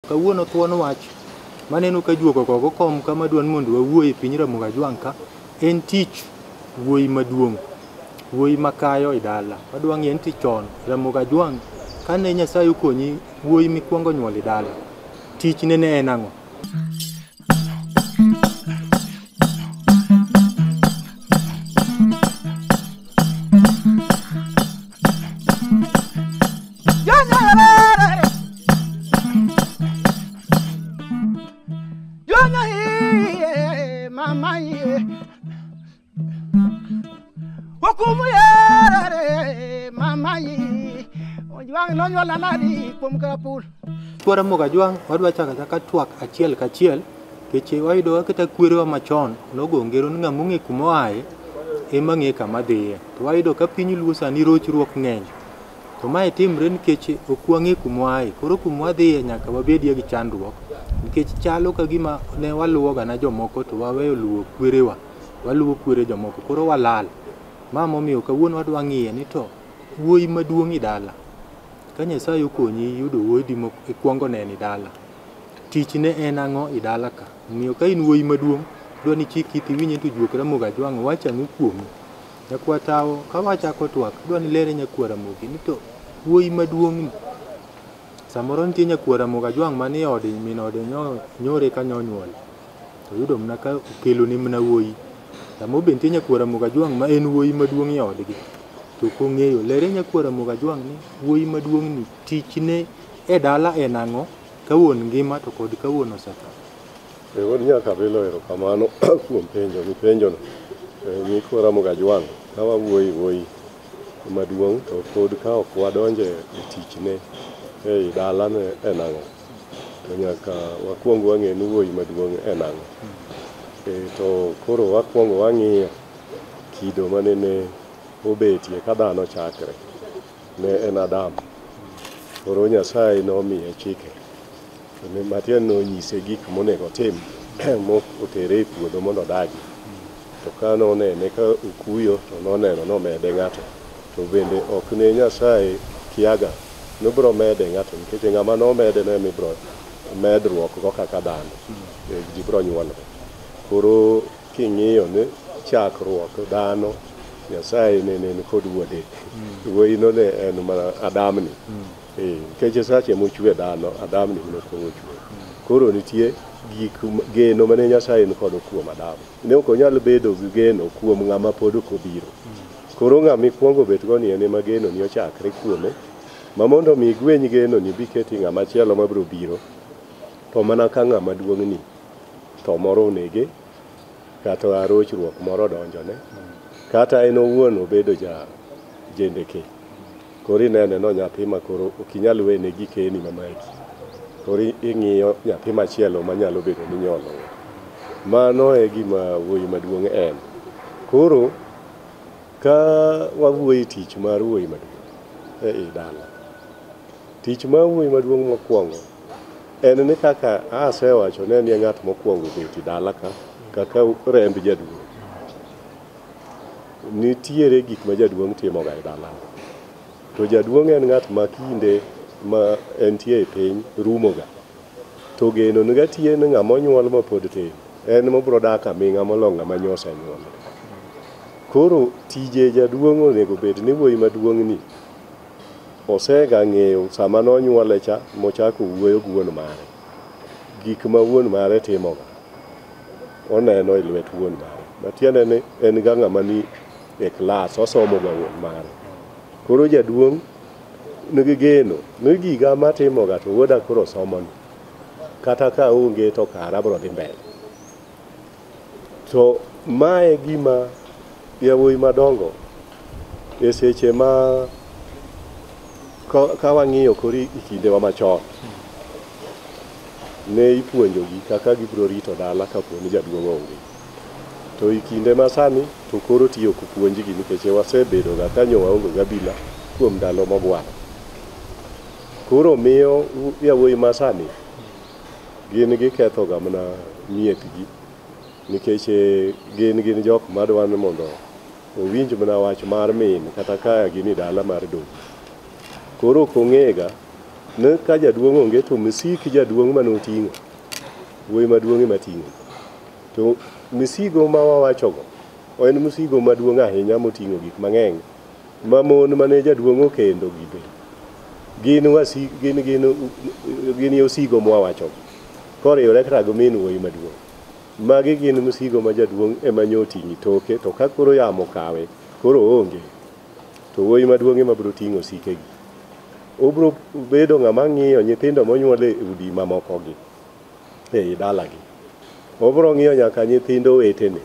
kawuono thuon wach maneno ka juogo gogo kom kama duan mondo wawuoyi piny Ramogi Juang ka en tich wuoyi maduong', wuoyi makayo e dala. Wadwa ng'e en tich chon Ramogi Juang kane Nyasaye okonyi wuoyi mikwongo nyuol e dala, tich ne en ang'o? Ramogi Juang wadwa chaka twak achiel kachiel keche wayudo kata kwerewa machon nogo ngero ni ng'ama ong'e kuma oaye ema ng'e kama dhiye. To wayudo ka piny luo sani rochruok ng'eny, to mae timre nikech ok wang'e kuma oaye. Koro kuma wadhiye nyaka wabedie gi chandruok, nikech chalo ka gima ne waluwo gana jomoko to waweyo luwo kwerewa, waluwo kwere jomoko, koro walal. Ma momiyo kawuono wadwa ng'iye ni to wuoyi maduong' e dala, ka Nyasaye okonyi yudo wuodi ikuongo neno e dala, tich ne en ang'o e dala ka? Omiyo ka in wuoyi maduong' dwa ni chik iti winje to juok Ramogi Juang wach ang'o kuomi. Nyakwa Tawo ka wachako twak dwa ni lere nyakwa Ramogi ni to wuoyi maduong' samoro nitie nyakwa Ramogi Juang manie ode, min ode nyore ka nyonyuol to yudo mna ka okelo ni mna wuoyi. Samoro be nitie nyakwa Ramogi Juang ma en wuoyi maduong' e odgi to kong'eyo. Lere nyakwa Ramogi Juang ni wuoyi maduong' ni tich ne e dala en ang'o ka wuon ngima to kod ka wuon osetho. Wuod nyaka bilo erokamano kuom penjo mipenjono. Nyikwa Ramogi Juang ka wuoyi maduong' to pod ka ok wadonje e tichne e dala ne en ang'o, to nyaka wakuong wang'e ni wuoyi maduong' en ang'o. To koro wakuongo wang'iyo kido manene obetie ka dhano chakre ne en Adam. Koro Nyasaye nomiye chike matiende nonyise gik monego tim motere e puodho mondo odagi. To ka nonene ka okuyo to noneno nomede ng'ato, to bende ok ne Nyasaye kiaga nobro mede ng'ato, nikech ng'ama nomede ne mibro medruok go kaka dhano, ji bro nyuolre. Koro king'iyo ni chakruok dhano Nyasaye ne en kod wuode, wuoyi no ne en mana Adamni. Nikech sache mochwe dhano Adamni ne pok ochwe. Koro nitie gik geno mane Nyasaye ni kod kuom Adam, ne ok onyal bedo gi geno kuom ng'ama pod ok obiro. Koro ng'ama ikwongo bet go ni en ema geno ni ochakre kuome, ma mondo mi igweny geno ni biketi ng'ama chielo mabiro biro, to mana ka ng'ama duong' ni to moro onege kata rochruok moro donjone, kata en owuon obedo jendeke. Koro inene no nyathi ma koro ok inyal wene gikeni mamaki, koro ing'iyo nyathi machielo manyalo bedo ni nyolo. Mano e gima wuoyi maduong' en. Koro ka wawuoyi tich mar wuoyi maduong' e dala, tich mar wuoyi maduong' mokwongo en ni kaka asewacho ne ni ng'at mokwongo bet e dala ka kaka remb jaduong'. Nitiere gik ma jaduong' timoga e dala, to jaduong' en ng'at ma kinde ma entie e piny rumoga, to geno niga tie ni ng'ama onyuol ma pod tin en mobro dak aming'a molo ng'ama nyosa nyuol. Koro tije jaduong' onego bed ni wuoyi maduong' ni osega ng'eyo sama nonyuole cha mochako wuoyo gi wuon mare, gik ma wuon mare timoga oneno e lwet wuon mare, matiende ni en ga ng'ama ni e klas osomo ga wuon mare. Koro jaduong' nigi geno ni giga matimoga to wuoda koro somoni, kata ka onge to kara bro dhi mbele. To mae gima yawuoyi madongo e seche ma ka wang'iyo kori ikindewa machon ne ipuonjogi kaka gibro rito dala kapo ni jaduong' onge. To ikinde masani to koro tiyo kupuonjgi nikech wasebedo ga kanyo waonge gabila kuom ndalo mogwaro. Koro miyo yawuoyi masani gin giketho ga mana miepgi, nikech gin jok madwa ni mondo owinj mana wach mar min kata ka gin dala mar dong. Koro kong'ega ne ka jaduong' onge to misiki jaduong' manoting'o wuoyi maduong' ema ting'o. To misigo ma wawachogo en misigo maduong' ahinya moting'o gik mang'eny mamon mane jaduong' okendo gibe gin yosigo mwawachogo koriwore kata gomin wuoyi maduong'. Magi gin misigo ma jaduong' ema nyoting'i toke, to ka koro yamo kawe koro onge to wuoyi maduong' ema biro ting'o sikegi. Obiro bedo ng'ama ng'iyo nyithindo monyuol e udi mamokogi e dalagi. Obiro ng'iyo nyaka nyithindo wetene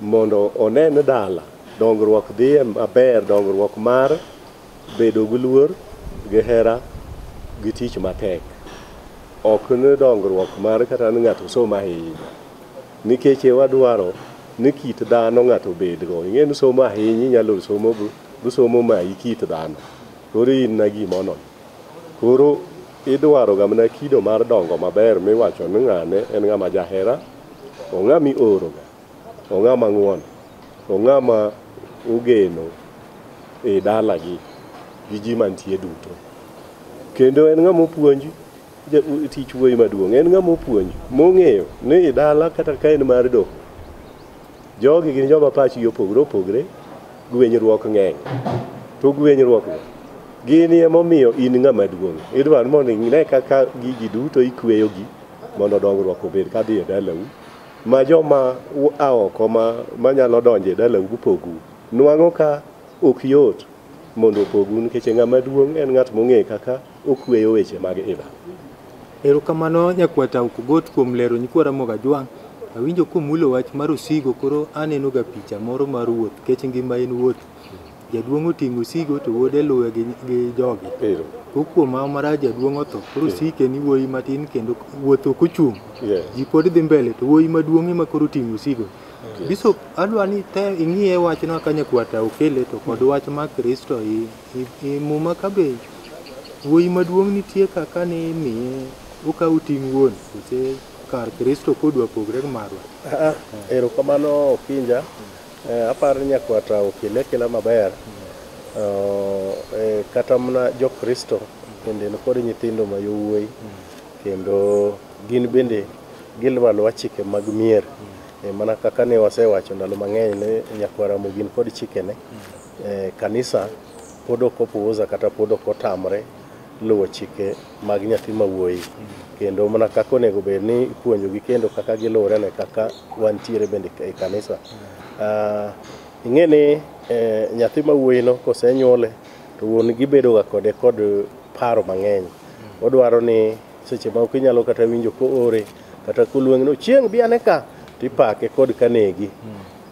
mondo onen dala dongruok dhi maber, dongruok mar bedo gi luor gi hera gi tich matek. Ok ne dongruok mar kata ni ng'ato somo ahinya, nikech wadwaro ni kit dhano ng'ato bedgo. Ing'e ni somo ahinya inyalo somo somo ma kit dhano, koro in na gimono. Koro idwaro ga mana kido mar dongo maber miwacho ni ng'ane en ng'ama jahera, ong'ama ioroga, ong'ama ng'uon, ong'ama ogeno e dalagi gi ji mantie duto. Kendo en ng'ama opuonji tich wuoyi maduong', en ng'ama opuonji mong'eyo ni dala kata ka en mar doho, jogi gin joma pachgi opogore opogore, gwenyruok ng'eny. To gwenyruok gin emomiyo in ng'ama duong'. Idwaro mondo ine kaka gigi duto ikweyogi mondo dongruok obed kadhi e dalau. Ma joma oko manyalo donjo e dalau pogu nwang'o ka ok yot mondo opogu, nikech ng'ama duong' en ng'at mong'eyo kaka okweyo weche mag ida. Erokamano nyakwata Okugot kuom lero nyikwara moga Juang'. Awinjo komulo wach mar osigo, koro aneno ga picha moro mar wuoth, kech ngima en wuoth. Jaduong' oting'o osigo to wuode luwe gi jogi. Kuom marach jaduong' otho, koro sike ni wuoyi matin kendo wuotho kochung'. Ji pod dhi mbele to wuoyi maduong' ema koro ting'o osigo. Bishop, adwa ni te ing'iye wachno ka nyakwata okele to kod wach mar Kristo muma kabe wuoyi maduong' nitie kaka ni miye okaw ting' wuon kose kar Kristo kodwa pogre marwa. Erokamano Okinja. Aparo ni nyakwata okele kela maber. Kata mana jo Kristo kendo kod nyithindo ma yowuoyi kendo gin bende gilwalo chike mag mier. Mana kaka ne wasewacho ndalo mang'eny ne nyakwara mo gin kod chikene. Kanisa pod ok opuoza kata pod ok otamre luwo chike mag nyathi mawuoyi, kendo mana kaka onego bed ni ipuonjogi kendo kaka giluwore ne kaka wantiere bende e kanisa. Ing'e ni nyathi mawuoyi no kosenyuole to wuon gi bedo ga kode kod paro mang'eny. Odwaro ni seche ma ok inyalo kata winjo ko ore kata koluong no chieng' bi ane ka tipake kod kanegi.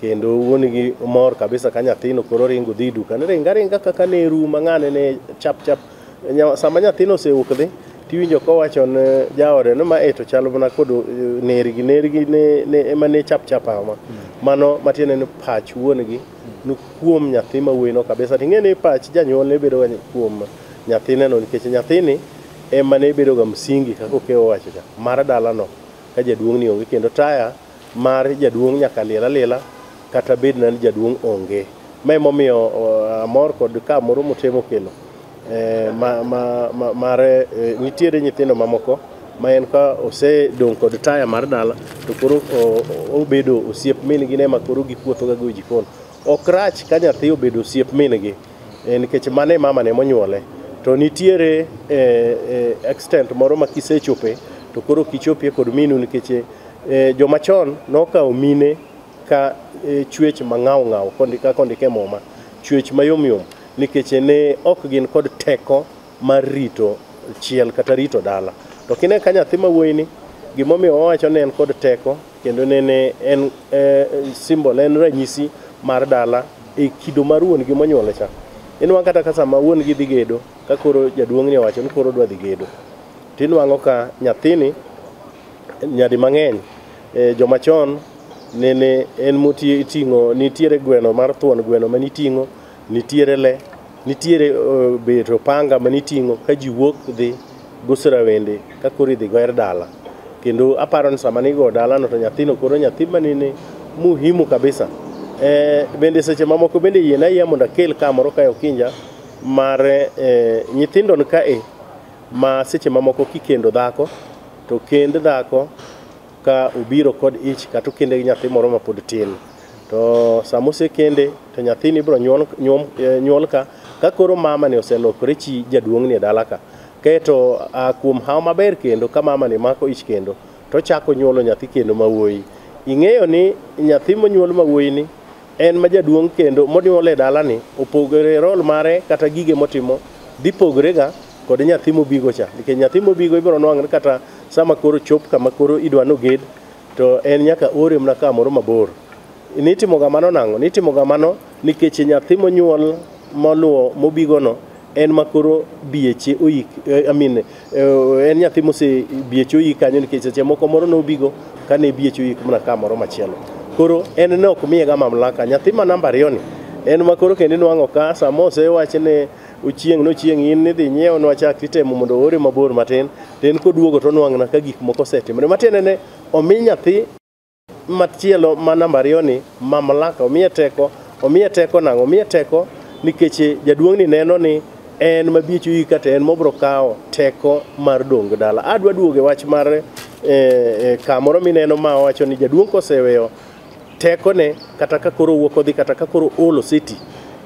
Kendo wuon gi mor kabisa ka nyathino koro ringo dhi duka ne ringa kaka ne ru mang'ane ne chap sama nyathino osewuok dhi tiwinjo kowacho ne jaode no ma to chalo mana kod nergi ne ema ne chap ama. Mano matiende ni pach wuon gi no kuom nyathi mawuoyi no kabisa. Ting'e ni pach janyuol ne bedo kuom nyathine no, nikech nyathini ema ne bedo ga msingi kaka okewo wacho cha mar dala no ka jaduong' ni onge, kendo taya mar jaduong' nyaka lela kata bed na jaduong' onge. Ma emomiyo amor kod ka moro motemo kelo mare nitiere nyithindo mamoko ma en ka osedong' kod taya mar dala to koro obedo osiep min gi ne ma koro gipuotho ga go jikon. Ok rach ka nyathi obedo osiep min gi nikech mane mama ne monyuole, to nitiere extent moro ma kisechope to koro kichopie kod minu, nikech joma chon nokawo mine ka chwech mang'aw kondike moma, chwech mayom nikech ne ok gin kod teko mar rito chiel kata rito dala. To kine ka nyathi mawuoyi ni gimomiyo wawacho ne en kod teko kendo ne en symbol, en ranyisi mar dala e kido mar wuon gi monyuole cha. Inwang'o kata ka sama wuon gi dhi gedo, ka koro jaduong' ni owacho ni koro dwa dhi gedo, tinwang'o ka nyathini nyadi mang'eny joma chon nene en iting'o, nitiere gweno mar thuon gweno maniting'o, nitiere le, nitiere beto panga maniting'o ka ji wuok dhi gusra wende ka koro idhi goer dala. Kendo aparo ni sama nigo dala no to nyathino koro nyathi manene muhimu kabisa. Bende seche mamoko bende yiena mondo akel kamoro kae Okinja mar nyithindo kae ma seche mamoko kikendo dhako to kend dhako ka ubiro kod ich kata kende gi nyathi moro ma pod tin to sama osekende to nyathini biro nyuol ka koro mama ne oselokore chi jaduong' ni e dala ka keto kuom hawo maber kendo ka mama ni mako ich kendo to chako nyuolo nyathi kendo ma wuoyi. Ing'eyo ni nyathi monyuol ma wuoyi ni en ma jaduong' kendo monyuol e dala ni opogore rol mare kata gige motimo dhi pogore ga kod nyathi mobigo cha, nikech nyathi mobigo ibiro nwang're kata sama koro chop kama koro idwa noged to en nyaka ore mna kamoro mabor. Nitimo ga mano nang'o? Nitimo ga mano nikech nyathi monyuol moluwo mobigo no en makoro bieche oyik en nyathi mose bieche oyik kanyo nikech seche moko moro nobigo kane bieche oyik mna kamoro machielo. Koro en ne ok miye ga mamlaka. Nyathi ma namba 2 ni en makoro kendo nwang'o ka sama osewache ne ochieng' in nidhi nyiewo nwachak titemo mondo ore mabor matin ten koduogo to nwang'na ka gik moko osetimore matiende ne omi nyathi machielo ma namba 2 ni mamlaka, omiye teko nang'o? Omiye teko nikech jaduong' ni neno ni en mabieche oyik kata en mobro kawo teko mar dong dala. Adwa duoge wach mar kamoro mineno ma wacho ni jaduong' koseweyo teko ne kata ka koro wuok odhi kata ka koro olo city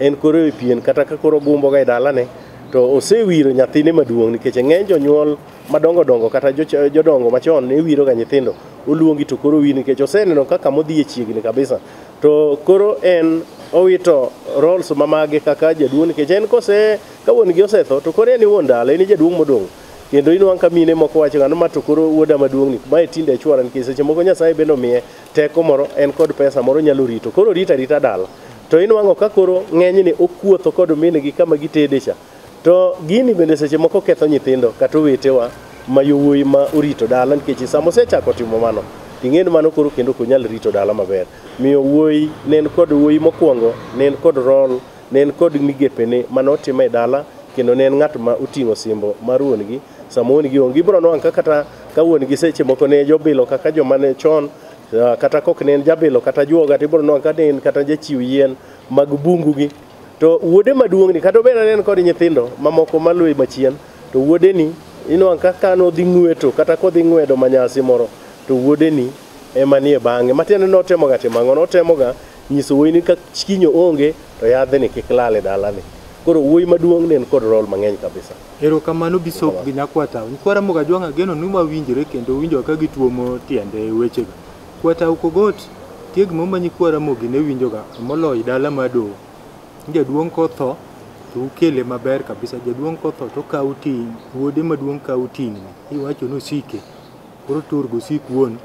en koro e pien kata ka koro gumbo ga e dala ne to osewiro nyathine maduong' nikech ng'eny jonyuol madongo kata jodongo machon ne wiro ga nyithindo oluongi to koro wi nikech oseneno kaka modhi e chiegni kabisa to koro en owito roles mamage kaka jaduong' nikech en ka wuon gi osetho to koro en wuon dala, en jaduong' modong' kendo inwang' ka mine moko wacho ng'ano ma to koro wuoda maduong' ni mae tinde chwora nikech seche moko Nyasaye bende omiye teko moro en kod pesa moro nyalo rito koro rita dala to inwang'o ka koro ng'eny ni okuotho kod mine gi kama gitede cha to gini bende seche moko ketho nyithindo kata owetewa ma yowuoyi ma orito dala nikech sama osechako timo mano ing'eni mano koro kendo ok onyal rito dala maber. Miyo wuoyi ne en kod wuoyi mokwongo ne en kod rol ne en kod migepene manotimo e dala kendo ne en ng'at ma oting'o simbo mar wuon gi sama wuon gi onge. Ibiro nwang' kata ka wuon gi seche moko ne jobilo kaka joma ne chon kata kok ne en jabilo kata juoga to ibiro nwang' ka ne en kata jachiw yien mag bungu gi to wuode maduong' ni kata obed ne en kod nyithindo mamoko maluwe machien to wuode ni inwang' kaka nodhi ng'weto kata kodhi ng'wedo manyasi moro to wuode ni ema nie bang'e matiende notemo ga timang'o notemo ga nyiso wuoyi ni ka chinyo onge to yadhe ni kik lal e dala ni. Koro wuoyi maduong' ne en kod rol mang'eny kabisa. Erokamano Bishop gi nyakwata. Nkwara Moga Juang ageno numa winjore kendo winjo ka gituomo tiende wechega. Kwata ukogot tieg momanyi kwara Mogi ne winjoga moloyo dala mado. Jaduong' kotho to ukele maber kabisa. Jaduong' kotho to kawo ting' wuode maduong' kawo ting' iwacho no sike. Koro turgo sik wuon.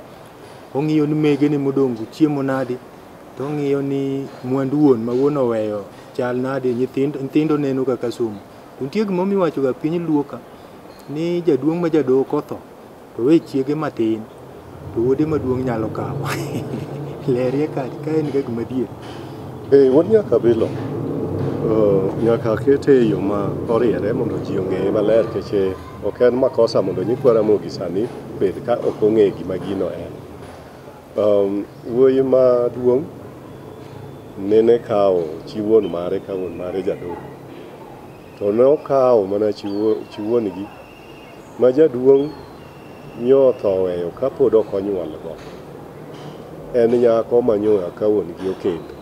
Ong'iyo ni mege ni modongo chiemo nadi. To ong'iyo ni mwandu wuon ma wuon oweyo chal nade nyithindo neno kaka somo. Nitie gima miwacho ga piny luoka ni jaduong' ma jadoo kotho to we chiege matin to wuode maduong' nyalo kawo. Lerie ka en ga gima dier. Wuod nyaka bilo nyaka kete yo ma oriere mondo ji ong'e maler keche ok en makosa mondo nyikwara Mogi sani bed ka ok ong'e gima gino en. Wuoyi maduong' nene kawo chi wuon mare ka wuon mare jadoo to nokawo mana chi wuon gi ma jaduong' nyotho weyo kapod ok onyuol go en nyako manyoya ka wuon gi okendo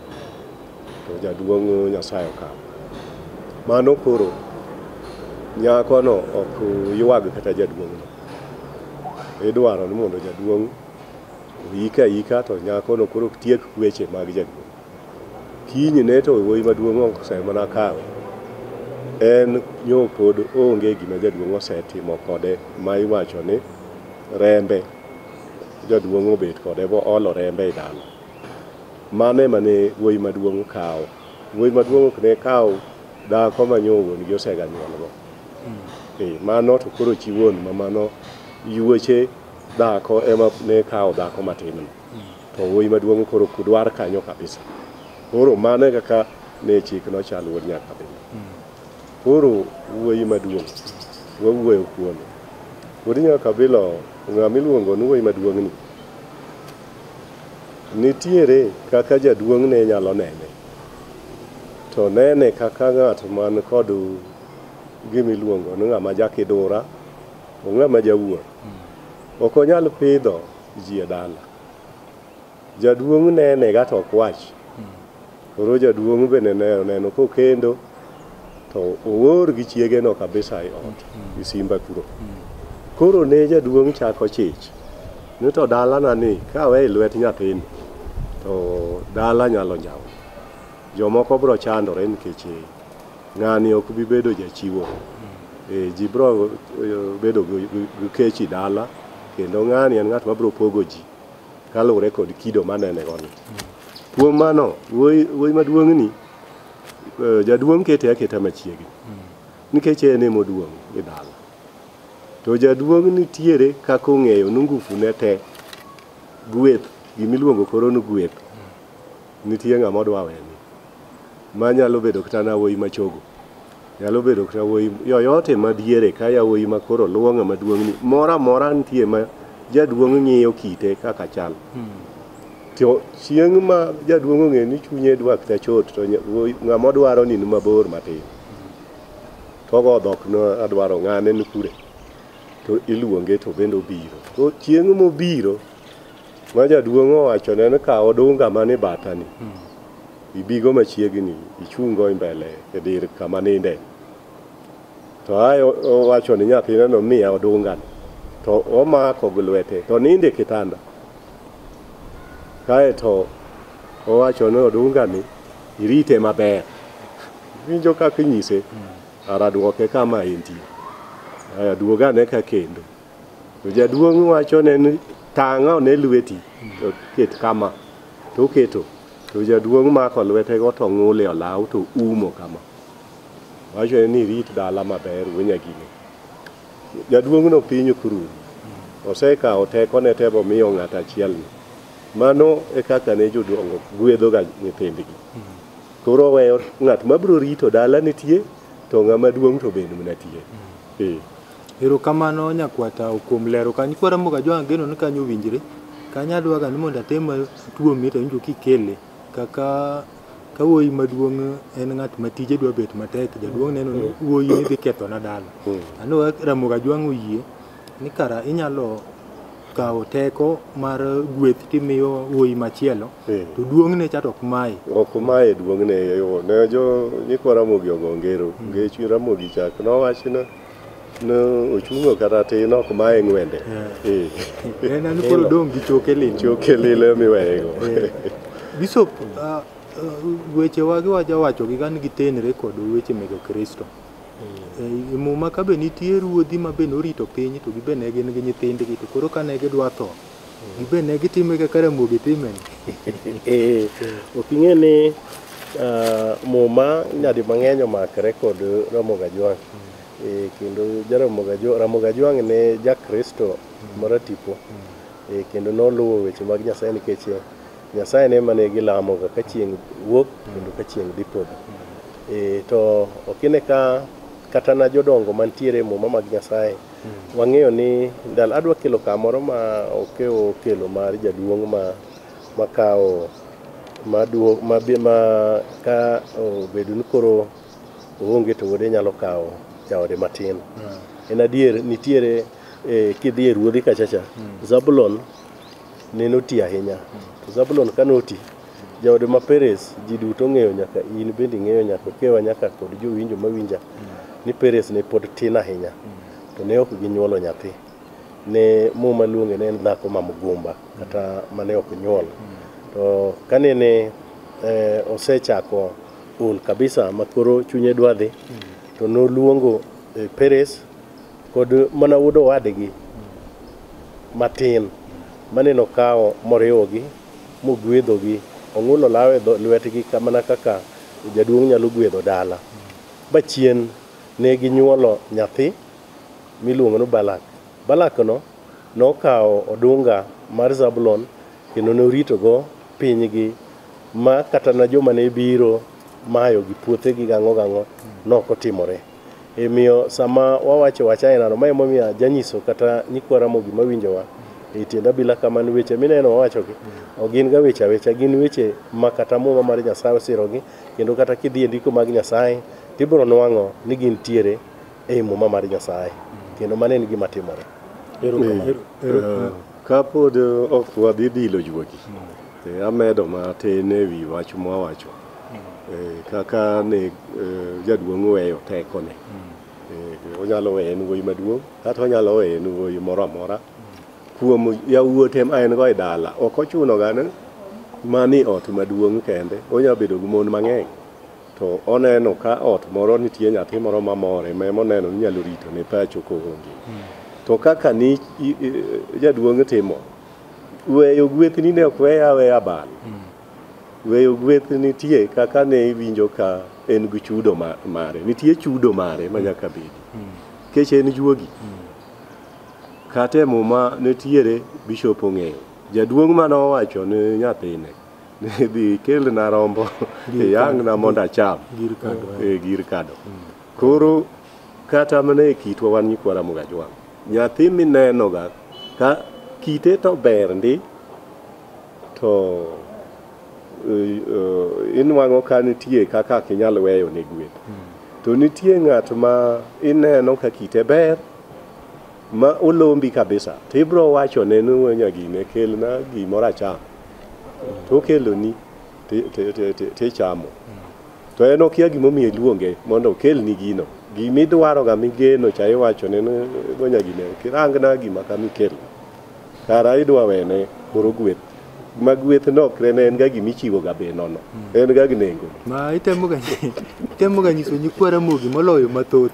to jaduong' Nyasaye okawo mano koro nyako no ok ywag kata jaduong' no idwaro ni mondo jaduong' yika to nyako no koro tiek weche mag jaduong' kinyi ne to wuoyi maduong' osemana kawo en nyo pod onge gima jaduong' osetimo kode ma iwacho ni rembe jaduong' obet kode bo olo rembe e dala mane mane wuoyi maduong' kawo wuoyi maduong' ok ne kawo dhako manyo wuon gi osega nyuolgo mano to koro chi wuon ma mano yuoche dhako ema ne kawo dhako matin to wuoyi maduong' koro kudwar kanyo kabisa. Koro mane kaka ne chik no chal wuod nyaka bilo. Koro wuoyi maduong' wawuoyo kuome. Wuod nyaka bilo ng'ama iluongo ni wuoyi maduong' ni nitiere kaka jaduong' ne nyalo nene to nene kaka ng'at man kod gimiluongo ni ng'ama jakidura ong'ama jawuor. Ok onyal pidho ji e dala. Jaduong' nene gato ok wach. Koro jaduong' bende neno kokendo to oor gi chiege no kabisa e ot gi simba kuro. Koro ne jaduong' chako chich ni to dala na ni kawe lwet nyathini to dala nyalo nyawo. Jomoko bro chandore nikech ng'ani ok bi bedo jachiwo. Ji bro bedo gi kechi dala kendo ng'ani en ng'at ma bro pogo ji kaluwore kod kido manene goni. Kuom mano wuoyi maduong' ni jaduong' kete aketa machiegni nikech en ema oduong' e dala. To jaduong' nitiere kaka ong'eyo ni ngufu ne te gweth gimiluongo koro ni gweth nitie ng'ama odwa weni ma nyalo bedo kata na wuoyi machogo, nyalo bedo kata wuoyi yoyote madiere ka yawuoyi ma koro luwo ng'ama duong' ni mora nitie ma jaduong' ng'iyo kite kaka chal. To chieng' ma jaduong' ong'e ni chunye dwa kata chot to ng'ama odwaro ni mabor matin togo dhok no adwaro ng'ane ni kure to iluonge to bende obiro. To chieng' mobiro ma jaduong' owacho ne ka odunga mane batani ibigo machiegni ichungo mbele e dir kama ninde. To ayo owacho ni nyathina no miya odunga to omako gi lwete to ninde kitanda. Kae to owacho ni odunga ni irite maber. Winjo kaka nyise ara duoke kama entie. Aya duogane ka kendo. To jaduong' wacho ne tang'a ne lweti to ket kama to keto. To jaduong' mako lwete go to ng'ule olaw to umo kama. Wacho ni rit dala maber wunyagine. Jaduong' no pinyo kuru. Osekawo teko ne tebo miyo ng'ata achiel ni. Mano e kaka ne jodongo gwedho ga nyithindgi. Koro weyo ng'at mabro rito dala nitie to ng'ama duong' to bende nitie. Erokamano nyakwata kuom lero kanyo kwara moga jwang geno ni kanyo winjre. Kanya dwaga ni mondo atem tuo mita winjo kikele kaka wuoyi maduong' en ng'at ma tije dwa bet matek. Jaduong' neno ni wuoyi ni dhi ketho na dala. Ano Ramoga jwang oyie ni kara inyalo kawo teko mar gweth timiyo wuoyi machielo to duong' ne chat ok mai. Ok mai duong' ne yo ne jo nyikwa Ramogi ogongero ngech Ramogi chak no wachno no ochungo kata tin ok mai ng'wende. En an koro dong gi choke lile miwego. Bishop weche wagi wacho gi gan gitenre kod weche meg Kristo. Muma ka be nitie ruodhi ma be norito piny to gibe ne gin gi nyithindgi to koro kane gidwa tho gibe ne gitime kaka Ramogi timeni. Ok ing'e ni muma nyadi mang'eny omakre kod Ramoga jwang'. Kendo Ramoga jwang' ne ja Kristo maratipo. Kendo noluwo weche mag Nyasaye nikech Nyasaye ne mane gilamo ka chieng' wuok kendo ka chieng' dhi podho. To okine ka kata na jodongo mantiere muma mag Nyasaye wang'eyo ni ndal adwa kelo kamoro ma okelo mar jaduong' ma kawo ka obedo ni koro oonge to wode nyalo kawo jaode matin. En adier nitiere kidhi e ruodhi kachacha Zabulon ne noti ahinya. To Zabulon kanoti jaode ma Perez ji duto ng'eyo nyaka in bende ng'eyo nyaka kewa nyaka kod jowinjo mawinja ni Perez ne pod tin ahinya to ne ok ginyuolo nyathi. Ne muma luonge ne en dhako ma mgumba kata mane ok nyuol. To kanene osechako ul kabisa makoro chunye dwadhi to noluongo Perez kod mana wuodo wadgi matin maneno kawo moriwogi mogwedhogi ong'ulo lawe lwetgi kamana kaka jaduong' nyalo gwedho dala. Bachien ne ginyuolo nyathi miluongo ni Balak no nokawo odunga mar Zabulon kendo noritogo pinygi ma kata na joma ne biro mayo gi puothegi gang'o nokotimore. Emiyo sama wawacho wachainano ma emomiyo janyiso kata nyikwa Ramogi mawinjowa e tiend abila kaman weche mineno wawachogi ogin ga weche gin weche ma kata muma mar Nyasaye osirogi kendo kata kidhi e ndiko mag Nyasaye tibiro nwang'o ni gin tiere e muma mar Nyasaye. kendo mano en gima timore. Kapod ok wadhi dilo juogi, amedo matin e wi wach mwawacho kaka ne jaduong' weyo tekone. Onyalo weyo en wuoyi maduong' kata onyalo weyo en wuoyi moro amora kuom yawuote ma en go e dala. Ok ochuno ga ni mani ot maduong' kende, onyalo bedo gi mon mang'eny, to oneno ka ot moro nitie nyathi moro mamore ma moneno ni nyalo rito ne pacho koonge. To kaka ni jaduong' timo, weyo gwethni ne ok weya aweya bal. Weyo gweth nitie kaka ne iwinjo ka en gi chudo mare, nitie chudo mare ma nyaka bedi kech en juogi. Kata muma nitiere bishop ong'eyo, jaduong' manowacho ni nyathine ni dhi kelna rombo yang' na mondo acham gir kado. Koro kata mana e kitwa wan nyikwa Ramogi Ajwang', nyathi mineno ga ka kite to ber ndi to inwang'o ka nitie kaka kinyal weyo ne gweth. To nitie ng'at ma ineno ka kite ber ma olombi kabisa, tibro wacho ne ni nyagine kelna gimoro acham, to keloni tichamo. To en okia gimomiyo iluonge mondo okelni gino, gimidwaro ga migeno cha iwacho ne ni nyagine kirangna gima kamikel, kara idwa wene koro gweth. Ma gweth nok ne en ga gimichiwo ga be nono, en ga gnengo ma itemo ga nyiso nyikwa Ramogi moloyo mathoth.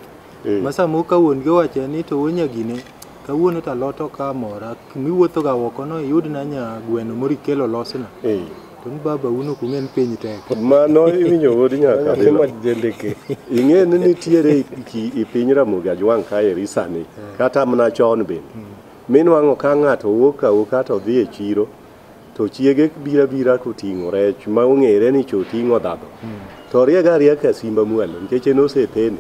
Masamo kawuon gi wacho ni to nyagine kawuono to alot ok amora, miwuotho ga oko no iyud na nya gweno moro ikelo losna. To ni baba uno kungen piny tek. Mano iwinjo wod nyaka ing'e ni nitiere i piny Ramogi Ajwang' kae risani kata mana chon bende minwang'o ka ng'ato wuok ka to dhi e chiro to chiege bira koting'o rech ma ong'ere ni choting'o dhadho, to rieka simba mwalo nikech en osethene.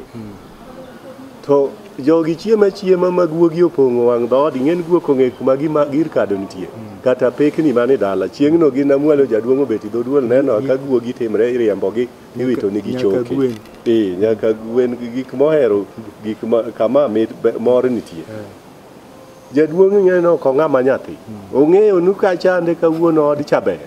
To jogi chiema ma guogi opong'o wang' dhood, ing'en guok ong'e kuma gir kado nitie kata pekni mane dala. Chieng'no gi namwalo jaduong' obeti dho duol neno ka guogi timre iriembogi iwito nigi choke. Nyaka gwen gik mohero gik kama mor nitie. Jaduong' ng'eno ko ng'ama nyathi ong'eyo nu ka chande kawuono od chaber,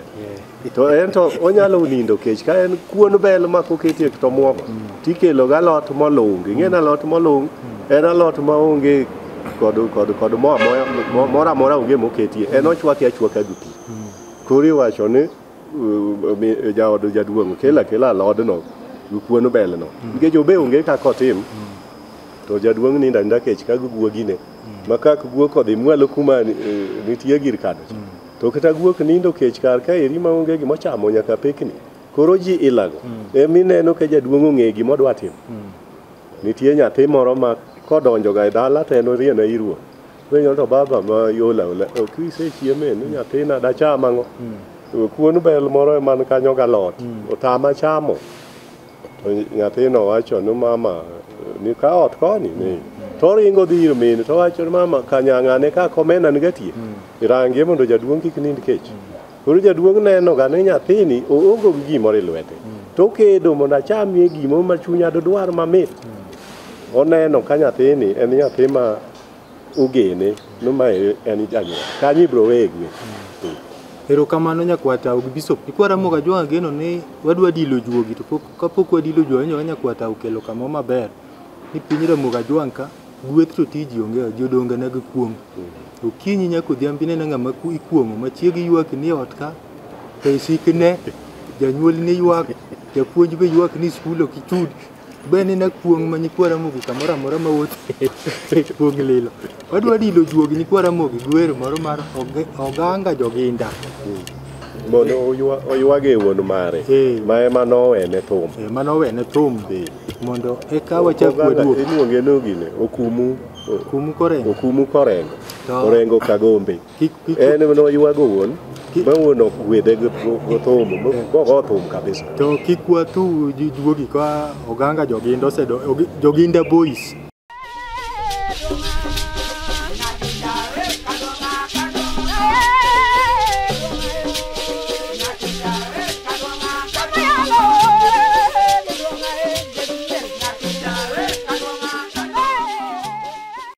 to en to onyalo nindo kech ka en kuon bel ma koketie to muogo tikelo ga lot molung. Ing'en alot molung en alot ma onge kod mora mora onge moketie, en ochwaki achwaka gi pi. Koro iwacho ni jaod jaduong' kela alodno gi kuon bel no nikech obe onge kaka otim. To jaduong' ninda kech ka guogine ma kaka guok odhi mwalo kuma nitie gir kado, to kata guok nindo kech kar ka eri ma onge gima chamo nyaka pekni. Koro ji ilago emineno ka jaduong' ong'e gima odwa timo. Nitie nyathi moro ma kodonjo ga e dala to en oriena iruo, wenyo to baba ma yola ok isechieme ni nyathina dacham ang'o, kuon bel moro man kanyo galot otama chamo. To nyathino wacho ni mama ni ka ot koni ni to ringo dhi ir min to wacho ni mama kanyang'ane ka komena nigatie irangie mondo jaduong' kik nind kech. Koro jaduong' neno ga ni nyathini oongo gi gimoro e lwete, to kedo mondo achamie gimo ma chunya dwar mamit. Oneno ka nyathini en nyathi ma ogene no ma en janyuol kanyi bro wegwe. Erokamano nyakwata gi bishop nyikwa Ramogi Ajwang' geno ni wadwa dilo juogi, to kapok wadilo juogi nyakwata ukelo kamo maber ni piny Ramogi Ajwang' ka gweth to tiji onge, jodonga nag kuong. Okinyi nyaka odhiambi neno ng'ama ikuong'o ma chiegi ywak ni ot ka, pesikne janyuol ni ywak, japuonj be ywak ni skul ok ichud. Bende na kuong' ma nyikwa Ramogi kamoro amora ma wuoth kuong' lilo. Wadwa dilo juogi nyikwa Ramogi gwero moro mar oganga joginda mondo oywage wuon mare ma ema nowene thum. Manowene thum mondo eka wachak wadwok. Iluonge no gine okumu korengo orengo kagombe. En noywago wuon ma wuon ok gwedhe go thum go thum kabisa. To kik wathu juogi ka oganga joginda osedo joginda boys